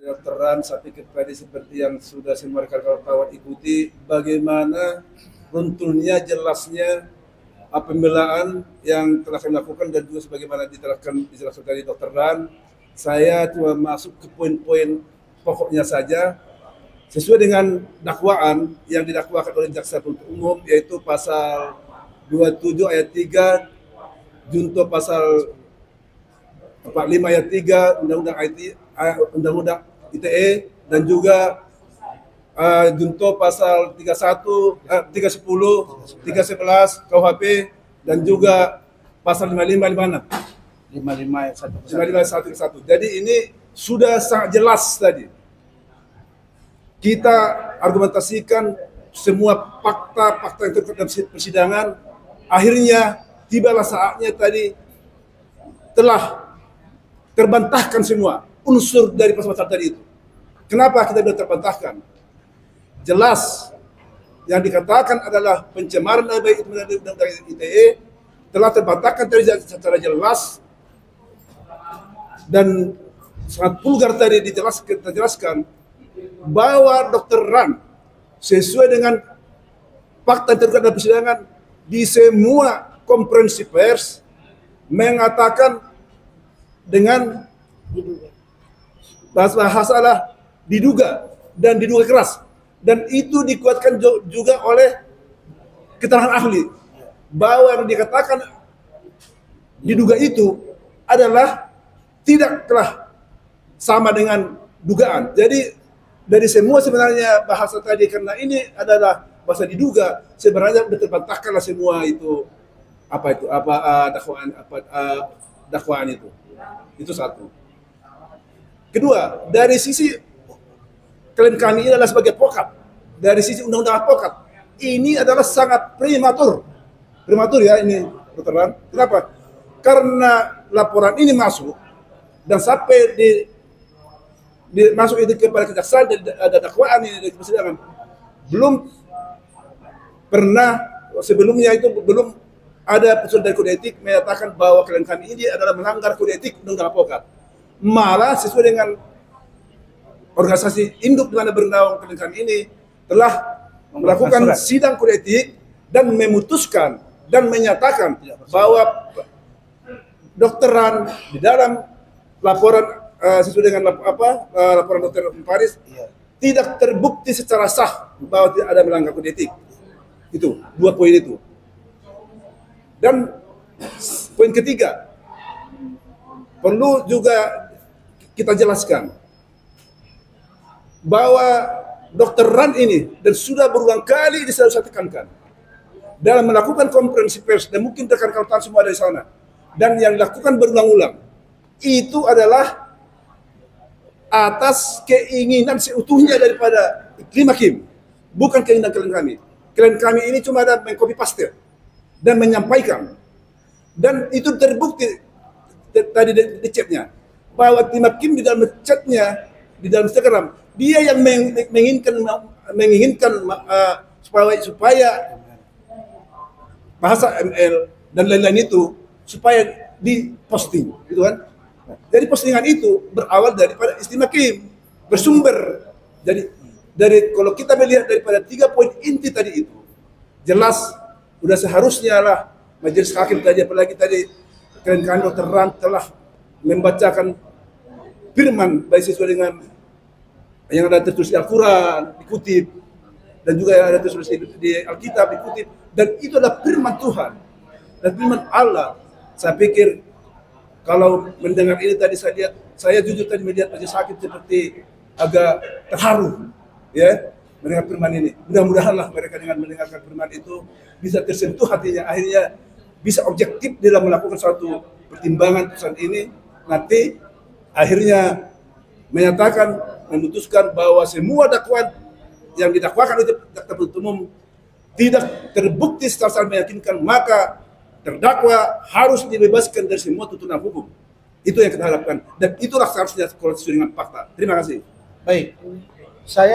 Kedokteran, saya pikir tadi seperti yang sudah semua rekan-rekan ikuti, bagaimana runtuhnya, jelasnya pembelaan yang telah kami lakukan dan juga sebagaimana dijelaskan dari Dr. Ran. Saya cuma masuk ke poin-poin pokoknya saja sesuai dengan dakwaan yang didakwakan oleh jaksa penuntut umum, yaitu pasal 27 ayat 3 junto pasal 45 ayat 3 Undang-Undang ITE dan juga junto pasal 31, 310, 311 KUHP dan juga pasal 55 ayat 1. Jadi ini sudah sangat jelas tadi. Kita argumentasikan semua fakta-fakta yang terkait dalam persidangan. Akhirnya tibalah saatnya tadi telah terbantahkan semua unsur dari pasal-pasal tadi itu. Kenapa kita sudah terbantahkan? Jelas yang dikatakan adalah pencemaran nama baik Undang-Undang ITE telah terbantahkan secara jelas dan sangat vulgar tadi dijelaskan bahwa Dr. Ran sesuai dengan fakta yang terkait dalam persidangan di semua konferensi pers mengatakan dengan bahasa diduga dan diduga keras, dan itu dikuatkan juga oleh keterangan ahli bahwa yang dikatakan diduga itu adalah tidaklah sama dengan dugaan. Jadi dari semua sebenarnya bahasa tadi, karena ini adalah bahasa diduga, sebenarnya sudah terbantahkanlah semua itu dakwaan itu. Itu satu. Kedua, dari sisi klaim kami ini adalah sebagai advokat, dari sisi undang-undang advokat, ini adalah sangat prematur ya ini, Dr. Ran. Kenapa? Karena laporan ini masuk dan sampai masuk itu kepada kejaksaan dan ada dakwaan ini di persidangan, belum pernah sebelumnya itu belum ada putusan dari kode etik menyatakan bahwa klien kami ini adalah melanggar kode etik undang-undang advokat. Malah sesuai dengan organisasi induk di mana bernaung klien kami ini telah melakukan sidang kode etik dan memutuskan dan menyatakan bahwa Dr. Ran di dalam laporan sesuai dengan laporan Dr. Faris tidak terbukti secara sah bahwa tidak ada melanggar kode etik. Itu dua poin itu. Dan poin ketiga, perlu juga kita jelaskan bahwa Dr. Ran ini, dan sudah berulang kali saya tekankan, dalam melakukan konferensi pers, dan mungkin rekan-rekan semua dari sana, dan yang dilakukan berulang-ulang, itu adalah atas keinginan seutuhnya daripada iklim hakim, bukan keinginan klien kami. Klien kami ini cuma ada mengcopy paste dan menyampaikan, dan itu terbukti tadi di chatnya bahwa tim hakim di dalam chatnya, di dalam Instagram, dia yang menginginkan supaya bahasa ML dan lain-lain itu supaya diposting, gitu kan? Jadi postingan itu berawal daripada istimewa hakim, bersumber. Jadi kalau kita melihat daripada 3 poin inti tadi itu, jelas sudah seharusnya lah majelis hakim tadi, apalagi tadi klien kami Dr. Ran telah membacakan firman baik sesuai dengan yang ada tertulis di Al-Quran, dikutip, dan juga yang ada tertulis di Alkitab, dikutip, dan itu adalah firman Tuhan dan firman Allah. Saya pikir kalau mendengar ini tadi saya jujur tadi melihat majelis hakim seperti agak terharu, ya, mendengar firman ini. Mudah-mudahanlah mereka dengan mendengarkan firman itu bisa tersentuh hatinya, akhirnya bisa objektif dalam melakukan suatu pertimbangan putusan ini, nanti akhirnya memutuskan bahwa semua dakwaan yang didakwakan oleh jaksa penuntut umum tidak terbukti secara meyakinkan, maka terdakwa harus dibebaskan dari semua tuntutan hukum. Itu yang kita harapkan, dan itulah seharusnya sesuai dengan fakta. Terima kasih. Baik, saya